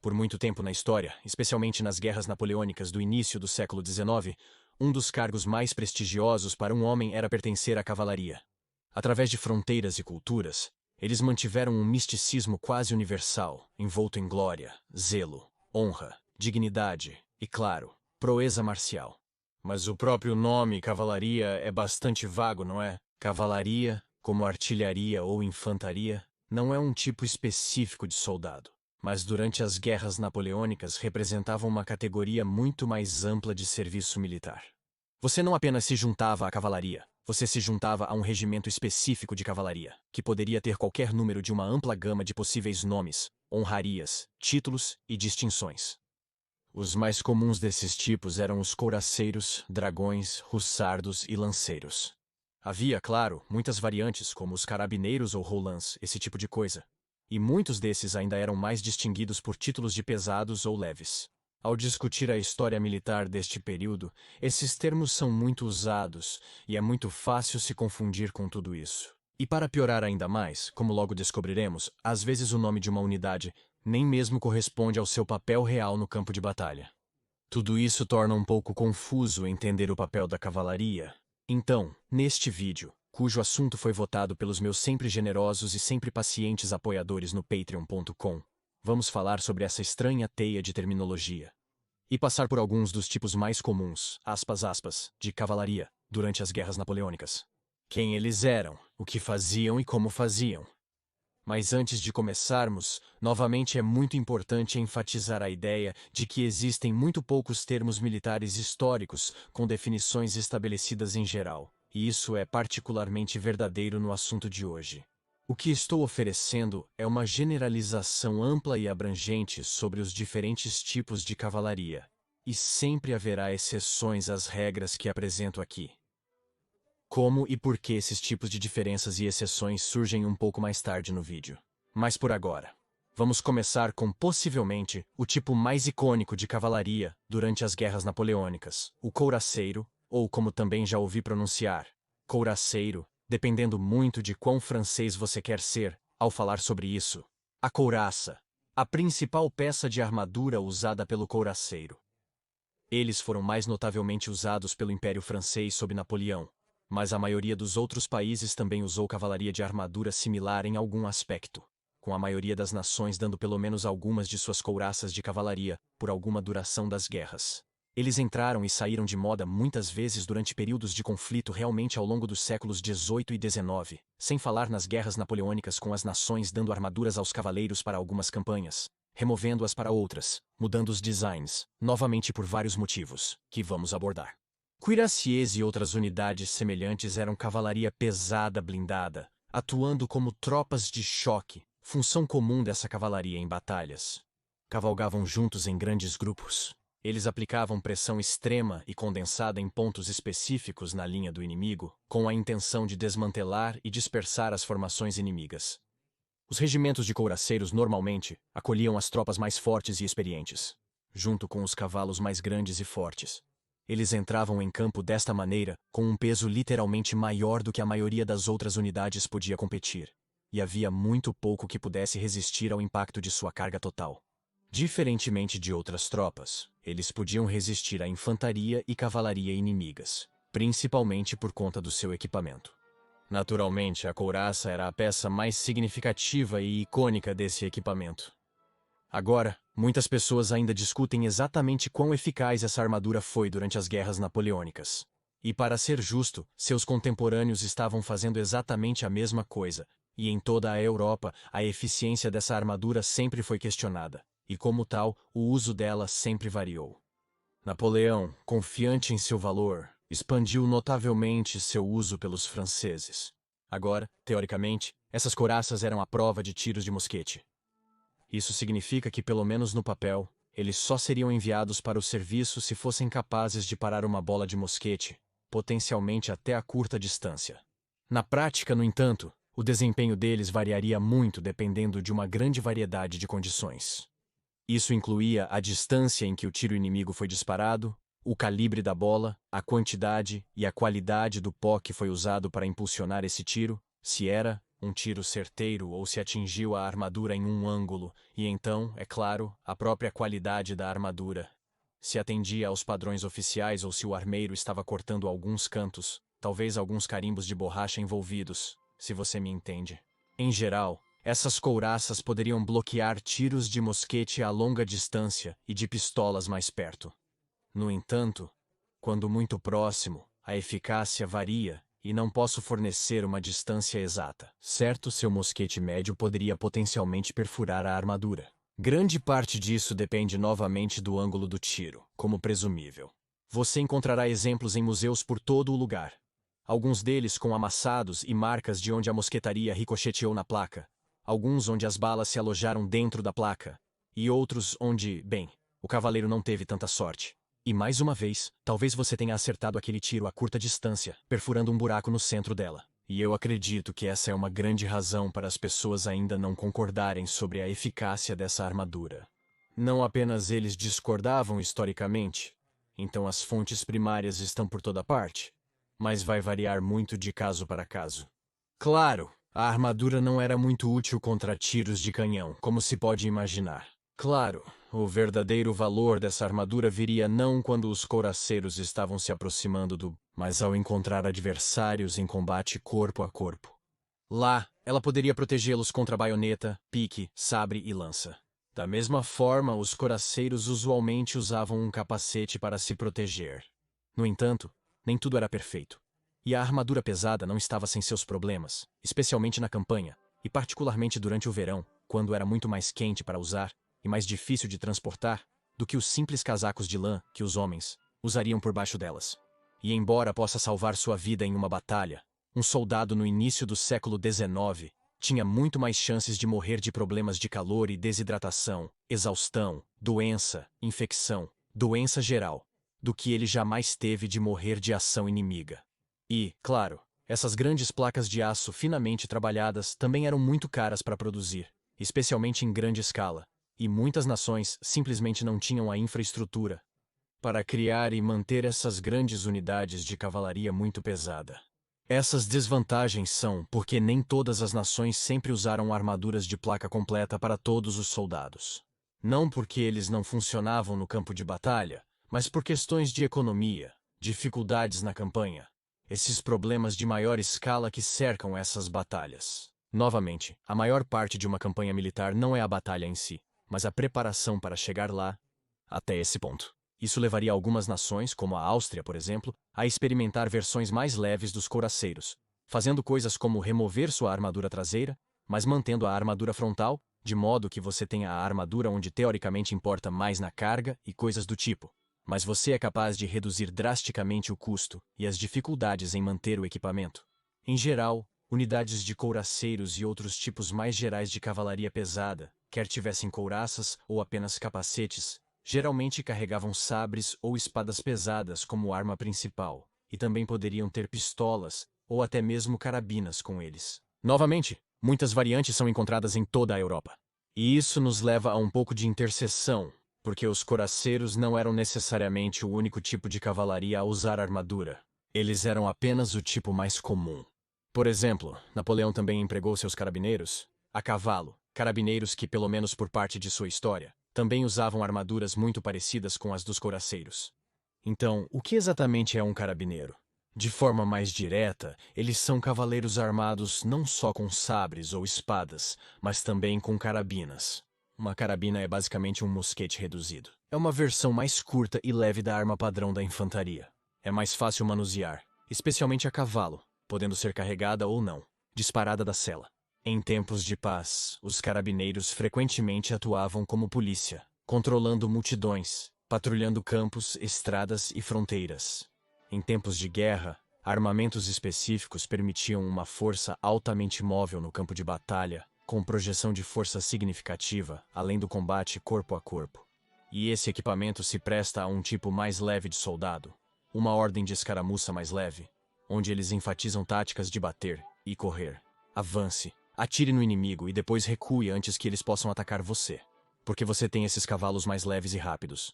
Por muito tempo na história, especialmente nas guerras napoleônicas do início do século XIX, um dos cargos mais prestigiosos para um homem era pertencer à cavalaria. Através de fronteiras e culturas, eles mantiveram um misticismo quase universal, envolto em glória, zelo, honra, dignidade e, claro, proeza marcial. Mas o próprio nome cavalaria é bastante vago, não é? Cavalaria, como artilharia ou infantaria, não é um tipo específico de soldado, mas durante as guerras napoleônicas representava uma categoria muito mais ampla de serviço militar. Você não apenas se juntava à cavalaria, você se juntava a um regimento específico de cavalaria, que poderia ter qualquer número de uma ampla gama de possíveis nomes, honrarias, títulos e distinções. Os mais comuns desses tipos eram os couraceiros, dragões, hussardos e lanceiros. Havia, claro, muitas variantes, como os carabineiros ou rolands, esse tipo de coisa. E muitos desses ainda eram mais distinguidos por títulos de pesados ou leves. Ao discutir a história militar deste período, esses termos são muito usados e é muito fácil se confundir com tudo isso. E para piorar ainda mais, como logo descobriremos, às vezes o nome de uma unidade nem mesmo corresponde ao seu papel real no campo de batalha. Tudo isso torna um pouco confuso entender o papel da cavalaria. Então, neste vídeo, cujo assunto foi votado pelos meus sempre generosos e sempre pacientes apoiadores no patreon.com, vamos falar sobre essa estranha teia de terminologia e passar por alguns dos tipos mais comuns, de cavalaria durante as guerras napoleônicas. Quem eles eram, o que faziam e como faziam. Mas antes de começarmos, novamente é muito importante enfatizar a ideia de que existem muito poucos termos militares históricos com definições estabelecidas em geral, e isso é particularmente verdadeiro no assunto de hoje. O que estou oferecendo é uma generalização ampla e abrangente sobre os diferentes tipos de cavalaria, e sempre haverá exceções às regras que apresento aqui. Como e por que esses tipos de diferenças e exceções surgem um pouco mais tarde no vídeo. Mas por agora, vamos começar com possivelmente o tipo mais icônico de cavalaria durante as guerras napoleônicas, o couraceiro, ou como também já ouvi pronunciar, couraceiro, dependendo muito de quão francês você quer ser ao falar sobre isso. A couraça, a principal peça de armadura usada pelo couraceiro. Eles foram mais notavelmente usados pelo Império Francês sob Napoleão, mas a maioria dos outros países também usou cavalaria de armadura similar em algum aspecto, com a maioria das nações dando pelo menos algumas de suas couraças de cavalaria por alguma duração das guerras. Eles entraram e saíram de moda muitas vezes durante períodos de conflito realmente ao longo dos séculos XVIII e XIX, sem falar nas guerras napoleônicas com as nações dando armaduras aos cavaleiros para algumas campanhas, removendo-as para outras, mudando os designs, novamente por vários motivos, que vamos abordar. Cuirassiers e outras unidades semelhantes eram cavalaria pesada blindada, atuando como tropas de choque, função comum dessa cavalaria em batalhas. Cavalgavam juntos em grandes grupos. Eles aplicavam pressão extrema e condensada em pontos específicos na linha do inimigo, com a intenção de desmantelar e dispersar as formações inimigas. Os regimentos de couraceiros normalmente acolhiam as tropas mais fortes e experientes, junto com os cavalos mais grandes e fortes. Eles entravam em campo desta maneira, com um peso literalmente maior do que a maioria das outras unidades podia competir, e havia muito pouco que pudesse resistir ao impacto de sua carga total. Diferentemente de outras tropas, eles podiam resistir à infantaria e cavalaria inimigas, principalmente por conta do seu equipamento. Naturalmente, a couraça era a peça mais significativa e icônica desse equipamento. Agora, muitas pessoas ainda discutem exatamente quão eficaz essa armadura foi durante as guerras napoleônicas. E para ser justo, seus contemporâneos estavam fazendo exatamente a mesma coisa, e em toda a Europa, a eficiência dessa armadura sempre foi questionada, e como tal, o uso dela sempre variou. Napoleão, confiante em seu valor, expandiu notavelmente seu uso pelos franceses. Agora, teoricamente, essas couraças eram a prova de tiros de mosquete. Isso significa que, pelo menos no papel, eles só seriam enviados para o serviço se fossem capazes de parar uma bola de mosquete, potencialmente até a curta distância. Na prática, no entanto, o desempenho deles variaria muito dependendo de uma grande variedade de condições. Isso incluía a distância em que o tiro inimigo foi disparado, o calibre da bola, a quantidade e a qualidade do pó que foi usado para impulsionar esse tiro, se era, um tiro certeiro ou se atingiu a armadura em um ângulo, e então, é claro, a própria qualidade da armadura. Se atendia aos padrões oficiais ou se o armeiro estava cortando alguns cantos, talvez alguns carimbos de borracha envolvidos, se você me entende. Em geral, essas couraças poderiam bloquear tiros de mosquete a longa distância e de pistolas mais perto. No entanto, quando muito próximo, a eficácia varia e não posso fornecer uma distância exata. Certo, seu mosquete médio poderia potencialmente perfurar a armadura. Grande parte disso depende novamente do ângulo do tiro, como presumível. Você encontrará exemplos em museus por todo o lugar. Alguns deles com amassados e marcas de onde a mosquetaria ricocheteou na placa. Alguns onde as balas se alojaram dentro da placa. E outros onde, bem, o cavaleiro não teve tanta sorte. E mais uma vez, talvez você tenha acertado aquele tiro a curta distância, perfurando um buraco no centro dela. E eu acredito que essa é uma grande razão para as pessoas ainda não concordarem sobre a eficácia dessa armadura. Não apenas eles discordavam historicamente, então as fontes primárias estão por toda parte, mas vai variar muito de caso para caso. Claro, a armadura não era muito útil contra tiros de canhão, como se pode imaginar. Claro, o verdadeiro valor dessa armadura viria não quando os couraceiros estavam se aproximando mas ao encontrar adversários em combate corpo a corpo. Lá, ela poderia protegê-los contra baioneta, pique, sabre e lança. Da mesma forma, os couraceiros usualmente usavam um capacete para se proteger. No entanto, nem tudo era perfeito. E a armadura pesada não estava sem seus problemas, especialmente na campanha, e particularmente durante o verão, quando era muito mais quente para usar e mais difícil de transportar do que os simples casacos de lã que os homens usariam por baixo delas. E embora possa salvar sua vida em uma batalha, um soldado no início do século XIX tinha muito mais chances de morrer de problemas de calor e desidratação, exaustão, doença, infecção, doença geral, do que ele jamais teve de morrer de ação inimiga. E, claro, essas grandes placas de aço finamente trabalhadas também eram muito caras para produzir, especialmente em grande escala, e muitas nações simplesmente não tinham a infraestrutura para criar e manter essas grandes unidades de cavalaria muito pesada. Essas desvantagens são porque nem todas as nações sempre usaram armaduras de placa completa para todos os soldados. Não porque eles não funcionavam no campo de batalha, mas por questões de economia, dificuldades na campanha, esses problemas de maior escala que cercam essas batalhas. Novamente, a maior parte de uma campanha militar não é a batalha em si, mas a preparação para chegar lá, até esse ponto. Isso levaria algumas nações, como a Áustria, por exemplo, a experimentar versões mais leves dos couraceiros, fazendo coisas como remover sua armadura traseira, mas mantendo a armadura frontal, de modo que você tenha a armadura onde teoricamente importa mais na carga e coisas do tipo. Mas você é capaz de reduzir drasticamente o custo e as dificuldades em manter o equipamento. Em geral, unidades de couraceiros e outros tipos mais gerais de cavalaria pesada, quer tivessem couraças ou apenas capacetes, geralmente carregavam sabres ou espadas pesadas como arma principal, e também poderiam ter pistolas ou até mesmo carabinas com eles. Novamente, muitas variantes são encontradas em toda a Europa. E isso nos leva a um pouco de interseção, porque os couraceiros não eram necessariamente o único tipo de cavalaria a usar armadura. Eles eram apenas o tipo mais comum. Por exemplo, Napoleão também empregou seus carabineiros a cavalo, carabineiros que, pelo menos por parte de sua história, também usavam armaduras muito parecidas com as dos couraceiros. Então, o que exatamente é um carabineiro? De forma mais direta, eles são cavaleiros armados não só com sabres ou espadas, mas também com carabinas. Uma carabina é basicamente um mosquete reduzido. É uma versão mais curta e leve da arma padrão da infantaria. É mais fácil manusear, especialmente a cavalo, podendo ser carregada ou não, disparada da sela. Em tempos de paz, os carabineiros frequentemente atuavam como polícia, controlando multidões, patrulhando campos, estradas e fronteiras. Em tempos de guerra, armamentos específicos permitiam uma força altamente móvel no campo de batalha, com projeção de força significativa, além do combate corpo a corpo. E esse equipamento se presta a um tipo mais leve de soldado, uma ordem de escaramuça mais leve, onde eles enfatizam táticas de bater e correr. Avance, atire no inimigo e depois recue antes que eles possam atacar você, porque você tem esses cavalos mais leves e rápidos.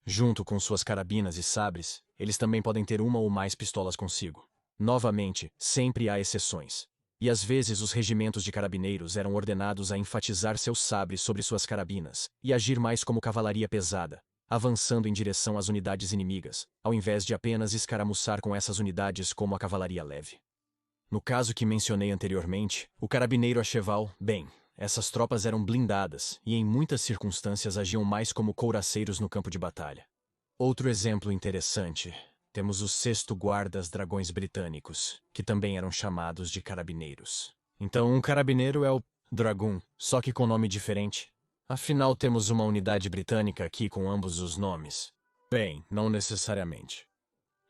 Junto com suas carabinas e sabres, eles também podem ter uma ou mais pistolas consigo. Novamente, sempre há exceções. E às vezes os regimentos de carabineiros eram ordenados a enfatizar seus sabres sobre suas carabinas e agir mais como cavalaria pesada, avançando em direção às unidades inimigas, ao invés de apenas escaramuçar com essas unidades como a cavalaria leve. No caso que mencionei anteriormente, o carabineiro a cheval, bem, essas tropas eram blindadas e em muitas circunstâncias agiam mais como couraceiros no campo de batalha. Outro exemplo interessante, temos os sexto guardas dragões britânicos, que também eram chamados de carabineiros. Então um carabineiro é o Dragoon, só que com nome diferente. Afinal, temos uma unidade britânica aqui com ambos os nomes. Bem, não necessariamente.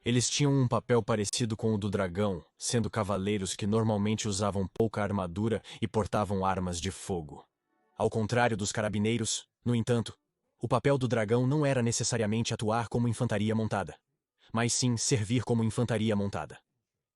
Eles tinham um papel parecido com o do dragão, sendo cavaleiros que normalmente usavam pouca armadura e portavam armas de fogo. Ao contrário dos carabineiros, no entanto, o papel do dragão não era necessariamente atuar como infantaria montada, mas sim servir como infantaria montada.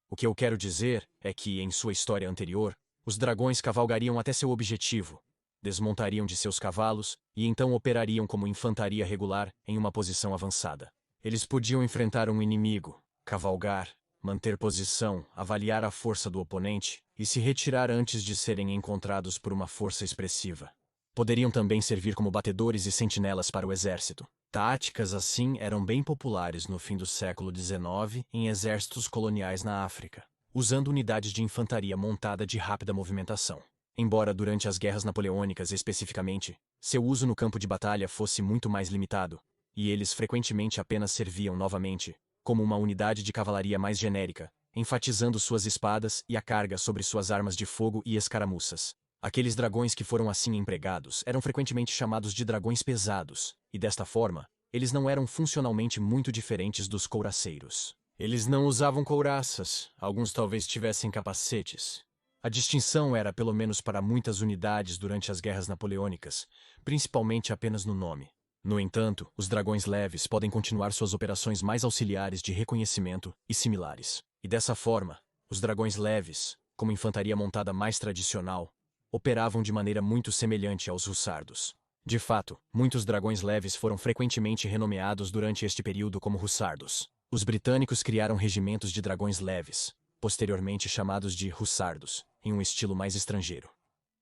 O que eu quero dizer é que, em sua história anterior, os dragões cavalgariam até seu objetivo, desmontariam de seus cavalos e então operariam como infantaria regular em uma posição avançada. Eles podiam enfrentar um inimigo, cavalgar, manter posição, avaliar a força do oponente e se retirar antes de serem encontrados por uma força expressiva. Poderiam também servir como batedores e sentinelas para o exército. Táticas assim eram bem populares no fim do século XIX em exércitos coloniais na África, usando unidades de infantaria montada de rápida movimentação. Embora durante as guerras napoleônicas especificamente, seu uso no campo de batalha fosse muito mais limitado, e eles frequentemente apenas serviam novamente como uma unidade de cavalaria mais genérica, enfatizando suas espadas e a carga sobre suas armas de fogo e escaramuças. Aqueles dragões que foram assim empregados eram frequentemente chamados de dragões pesados, e desta forma, eles não eram funcionalmente muito diferentes dos couraceiros. Eles não usavam couraças, alguns talvez tivessem capacetes. A distinção era pelo menos para muitas unidades durante as guerras napoleônicas, principalmente apenas no nome. No entanto, os dragões leves podem continuar suas operações mais auxiliares de reconhecimento e similares. E dessa forma, os dragões leves, como infantaria montada mais tradicional, operavam de maneira muito semelhante aos hussardos. De fato, muitos dragões leves foram frequentemente renomeados durante este período como hussardos. Os britânicos criaram regimentos de dragões leves, posteriormente chamados de hussardos, em um estilo mais estrangeiro.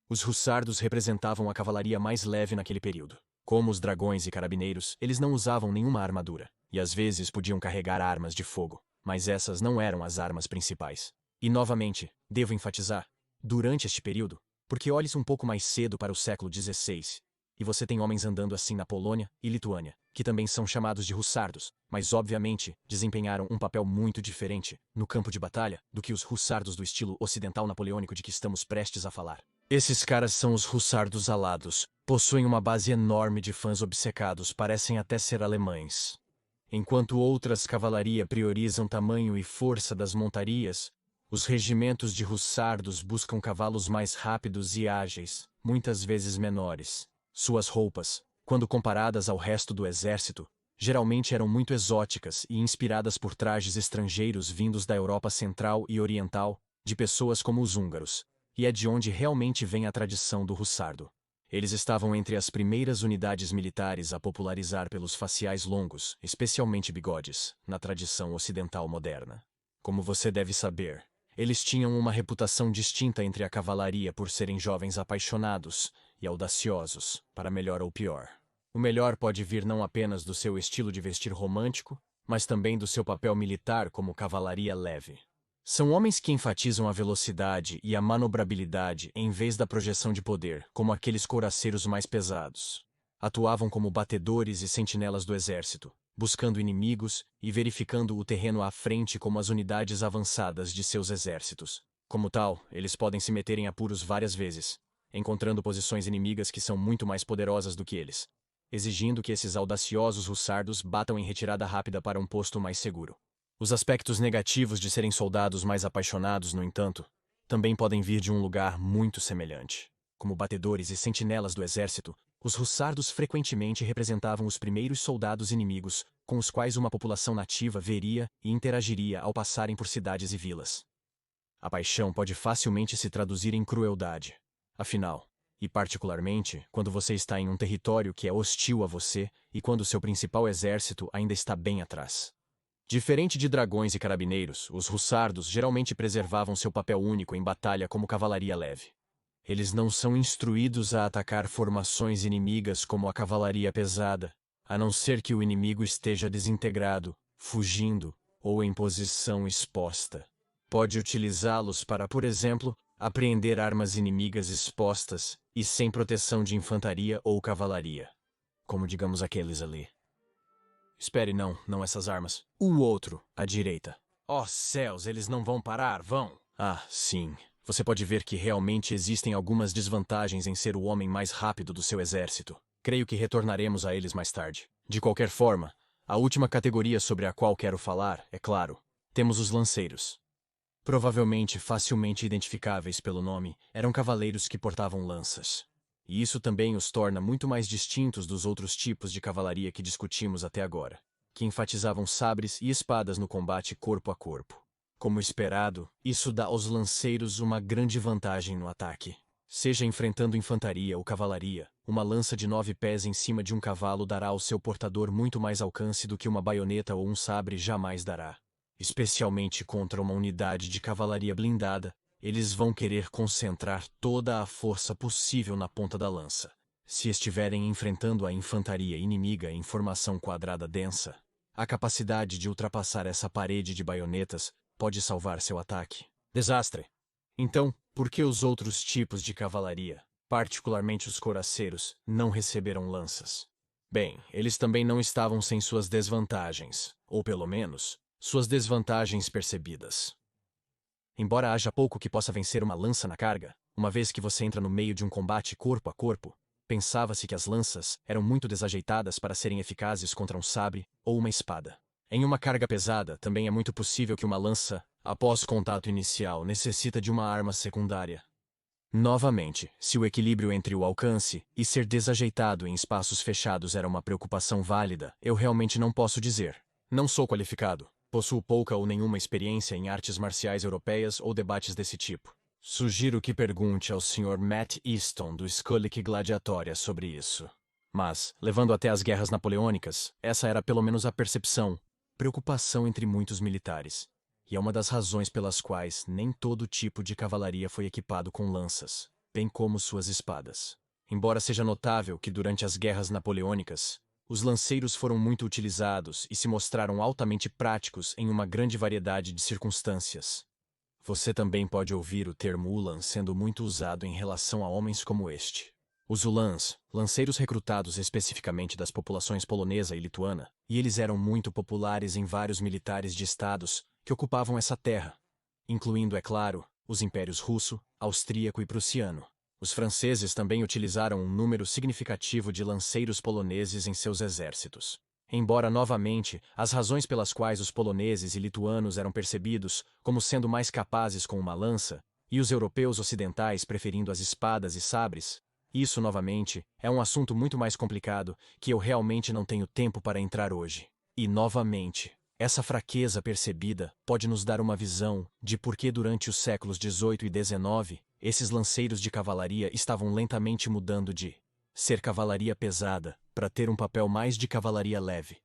Os hussardos representavam a cavalaria mais leve naquele período. Como os dragões e carabineiros, eles não usavam nenhuma armadura, e às vezes podiam carregar armas de fogo, mas essas não eram as armas principais. E novamente, devo enfatizar, durante este período, porque olhe-se um pouco mais cedo para o século XVI, e você tem homens andando assim na Polônia e Lituânia, que também são chamados de hussardos, mas obviamente desempenharam um papel muito diferente no campo de batalha do que os hussardos do estilo ocidental napoleônico de que estamos prestes a falar. Esses caras são os hussardos alados. Possuem uma base enorme de fãs obcecados, parecem até ser alemães. Enquanto outras cavalaria priorizam tamanho e força das montarias, os regimentos de hussardos buscam cavalos mais rápidos e ágeis, muitas vezes menores. Suas roupas, quando comparadas ao resto do exército, geralmente eram muito exóticas e inspiradas por trajes estrangeiros vindos da Europa Central e Oriental, de pessoas como os húngaros. E é de onde realmente vem a tradição do hussardo. Eles estavam entre as primeiras unidades militares a popularizar pelos faciais longos, especialmente bigodes, na tradição ocidental moderna. Como você deve saber, eles tinham uma reputação distinta entre a cavalaria por serem jovens apaixonados e audaciosos, para melhor ou pior. O melhor pode vir não apenas do seu estilo de vestir romântico, mas também do seu papel militar como cavalaria leve. São homens que enfatizam a velocidade e a manobrabilidade em vez da projeção de poder, como aqueles couraceiros mais pesados. Atuavam como batedores e sentinelas do exército, buscando inimigos e verificando o terreno à frente como as unidades avançadas de seus exércitos. Como tal, eles podem se meter em apuros várias vezes, encontrando posições inimigas que são muito mais poderosas do que eles, exigindo que esses audaciosos hussardos batam em retirada rápida para um posto mais seguro. Os aspectos negativos de serem soldados mais apaixonados, no entanto, também podem vir de um lugar muito semelhante. Como batedores e sentinelas do exército, os hussardos frequentemente representavam os primeiros soldados inimigos com os quais uma população nativa veria e interagiria ao passarem por cidades e vilas. A paixão pode facilmente se traduzir em crueldade. Afinal, e particularmente quando você está em um território que é hostil a você e quando seu principal exército ainda está bem atrás. Diferente de dragões e carabineiros, os hussardos geralmente preservavam seu papel único em batalha como cavalaria leve. Eles não são instruídos a atacar formações inimigas como a cavalaria pesada, a não ser que o inimigo esteja desintegrado, fugindo ou em posição exposta. Pode utilizá-los para, por exemplo, apreender armas inimigas expostas e sem proteção de infantaria ou cavalaria. Como digamos aqueles ali. Espere, não essas armas. O outro, à direita. Oh céus, eles não vão parar, vão? Ah, sim. Você pode ver que realmente existem algumas desvantagens em ser o homem mais rápido do seu exército. Creio que retornaremos a eles mais tarde. De qualquer forma, a última categoria sobre a qual quero falar, é claro, temos os lanceiros. Provavelmente facilmente identificáveis pelo nome, eram cavaleiros que portavam lanças. E isso também os torna muito mais distintos dos outros tipos de cavalaria que discutimos até agora, que enfatizavam sabres e espadas no combate corpo a corpo. Como esperado, isso dá aos lanceiros uma grande vantagem no ataque. Seja enfrentando infantaria ou cavalaria, uma lança de 9 pés em cima de um cavalo dará ao seu portador muito mais alcance do que uma baioneta ou um sabre jamais dará. Especialmente contra uma unidade de cavalaria blindada, eles vão querer concentrar toda a força possível na ponta da lança. Se estiverem enfrentando a infantaria inimiga em formação quadrada densa, a capacidade de ultrapassar essa parede de baionetas pode salvar seu ataque. Desastre! Então, por que os outros tipos de cavalaria, particularmente os coraceiros, não receberam lanças? Bem, eles também não estavam sem suas desvantagens, ou pelo menos, suas desvantagens percebidas. Embora haja pouco que possa vencer uma lança na carga, uma vez que você entra no meio de um combate corpo a corpo, pensava-se que as lanças eram muito desajeitadas para serem eficazes contra um sabre ou uma espada. Em uma carga pesada, também é muito possível que uma lança, após contato inicial, necessita de uma arma secundária. Novamente, se o equilíbrio entre o alcance e ser desajeitado em espaços fechados era uma preocupação válida, eu realmente não posso dizer. Não sou qualificado. Possuo pouca ou nenhuma experiência em artes marciais europeias ou debates desse tipo. Sugiro que pergunte ao Sr. Matt Easton do Skullick Gladiatória sobre isso. Mas, levando até as guerras napoleônicas, essa era pelo menos a percepção, preocupação entre muitos militares. E é uma das razões pelas quais nem todo tipo de cavalaria foi equipado com lanças, bem como suas espadas. Embora seja notável que durante as guerras napoleônicas, os lanceiros foram muito utilizados e se mostraram altamente práticos em uma grande variedade de circunstâncias. Você também pode ouvir o termo Ulan sendo muito usado em relação a homens como este. Os Ulans, lanceiros recrutados especificamente das populações polonesa e lituana, e eles eram muito populares em vários militares de estados que ocupavam essa terra, incluindo, é claro, os impérios russo, austríaco e prussiano. Os franceses também utilizaram um número significativo de lanceiros poloneses em seus exércitos. Embora, novamente, as razões pelas quais os poloneses e lituanos eram percebidos como sendo mais capazes com uma lança, e os europeus ocidentais preferindo as espadas e sabres, isso, novamente, é um assunto muito mais complicado que eu realmente não tenho tempo para entrar hoje. E, novamente, essa fraqueza percebida pode nos dar uma visão de por que durante os séculos XVIII e XIX, esses lanceiros de cavalaria estavam lentamente mudando de ser cavalaria pesada para ter um papel mais de cavalaria leve.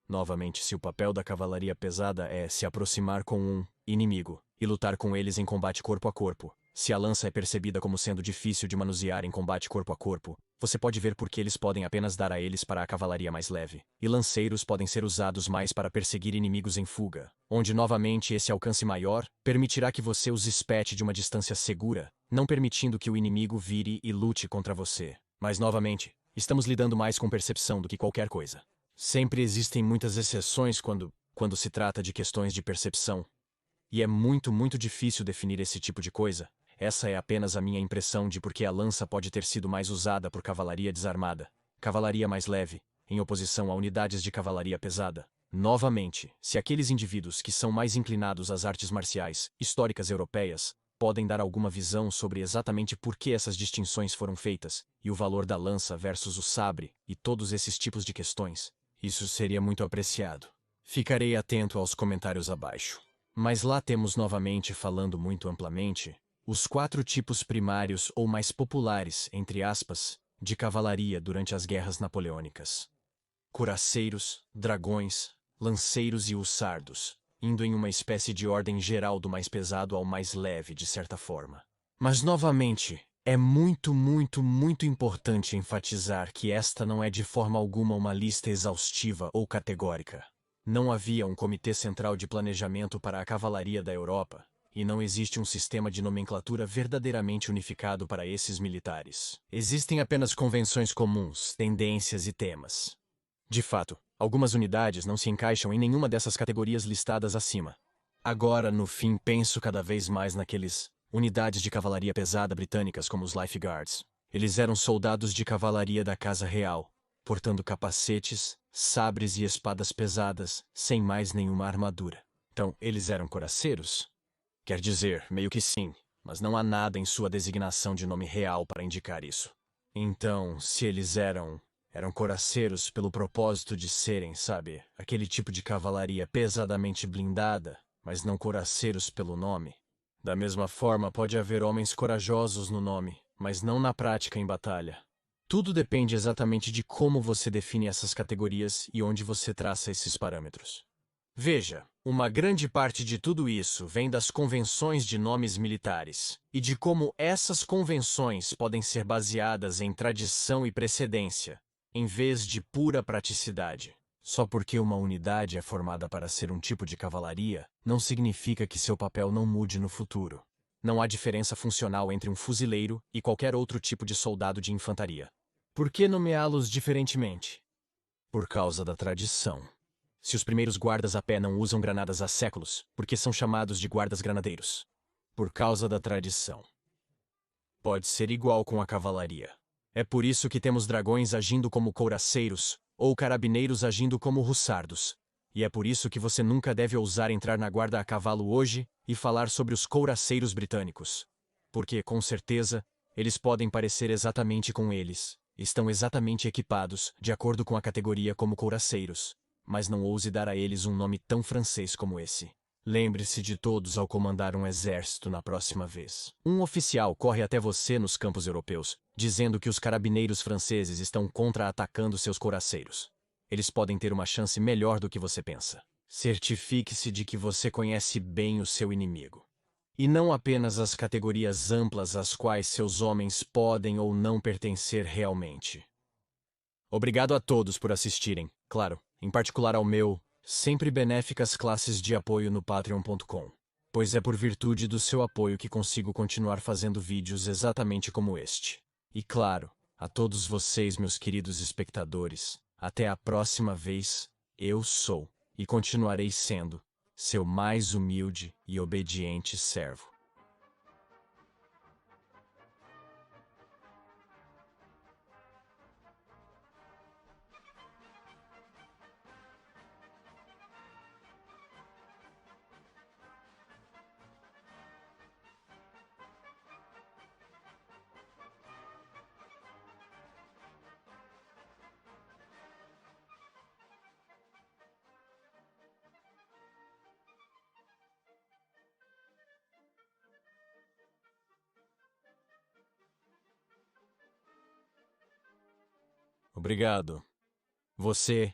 Novamente, se o papel da cavalaria pesada é se aproximar com um inimigo e lutar com eles em combate corpo a corpo, se a lança é percebida como sendo difícil de manusear em combate corpo a corpo, você pode ver por que eles podem apenas dar a eles para a cavalaria mais leve, e lanceiros podem ser usados mais para perseguir inimigos em fuga, onde novamente esse alcance maior permitirá que você os espete de uma distância segura, não permitindo que o inimigo vire e lute contra você. Mas novamente, estamos lidando mais com percepção do que qualquer coisa. Sempre existem muitas exceções quando se trata de questões de percepção. E é muito difícil definir esse tipo de coisa. Essa é apenas a minha impressão de por que a lança pode ter sido mais usada por cavalaria desarmada, cavalaria mais leve, em oposição a unidades de cavalaria pesada. Novamente, se aqueles indivíduos que são mais inclinados às artes marciais, históricas europeias, podem dar alguma visão sobre exatamente por que essas distinções foram feitas, e o valor da lança versus o sabre, e todos esses tipos de questões, isso seria muito apreciado. Ficarei atento aos comentários abaixo. Mas lá temos novamente, falando muito amplamente, os 4 tipos primários ou mais populares, entre aspas, de cavalaria durante as guerras napoleônicas: coraceiros, dragões, lanceiros e hussardos, indo em uma espécie de ordem geral do mais pesado ao mais leve, de certa forma. Mas, novamente, é muito, muito, muito importante enfatizar que esta não é de forma alguma uma lista exaustiva ou categórica. Não havia um comitê central de planejamento para a cavalaria da Europa, e não existe um sistema de nomenclatura verdadeiramente unificado para esses militares. Existem apenas convenções comuns, tendências e temas. De fato, algumas unidades não se encaixam em nenhuma dessas categorias listadas acima. Agora, no fim, penso cada vez mais naqueles unidades de cavalaria pesada britânicas como os Life Guards. Eles eram soldados de cavalaria da Casa Real, portando capacetes, sabres e espadas pesadas, sem mais nenhuma armadura. Então, eles eram coraceiros? Quer dizer, meio que sim, mas não há nada em sua designação de nome real para indicar isso. Então, se eles eram coraceiros pelo propósito de serem, sabe, aquele tipo de cavalaria pesadamente blindada, mas não coraceiros pelo nome. Da mesma forma, pode haver homens corajosos no nome, mas não na prática em batalha. Tudo depende exatamente de como você define essas categorias e onde você traça esses parâmetros. Veja, uma grande parte de tudo isso vem das convenções de nomes militares e de como essas convenções podem ser baseadas em tradição e precedência, em vez de pura praticidade. Só porque uma unidade é formada para ser um tipo de cavalaria, não significa que seu papel não mude no futuro. Não há diferença funcional entre um fuzileiro e qualquer outro tipo de soldado de infantaria. Por que nomeá-los diferentemente? Por causa da tradição. Se os primeiros guardas a pé não usam granadas há séculos, por que são chamados de guardas granadeiros? Por causa da tradição. Pode ser igual com a cavalaria. É por isso que temos dragões agindo como couraceiros, ou carabineiros agindo como hussardos. E é por isso que você nunca deve ousar entrar na guarda a cavalo hoje e falar sobre os couraceiros britânicos. Porque, com certeza, eles podem parecer exatamente com eles. Estão exatamente equipados, de acordo com a categoria, como couraceiros. Mas não ouse dar a eles um nome tão francês como esse. Lembre-se de todos ao comandar um exército na próxima vez. Um oficial corre até você nos campos europeus, dizendo que os carabineiros franceses estão contra-atacando seus coraceiros. Eles podem ter uma chance melhor do que você pensa. Certifique-se de que você conhece bem o seu inimigo. E não apenas as categorias amplas às quais seus homens podem ou não pertencer realmente. Obrigado a todos por assistirem, claro, em particular ao meu, sempre benéficas classes de apoio no Patreon.com, pois é por virtude do seu apoio que consigo continuar fazendo vídeos exatamente como este. E claro, a todos vocês, meus queridos espectadores, até a próxima vez, eu sou, e continuarei sendo, seu mais humilde e obediente servo. Obrigado. Você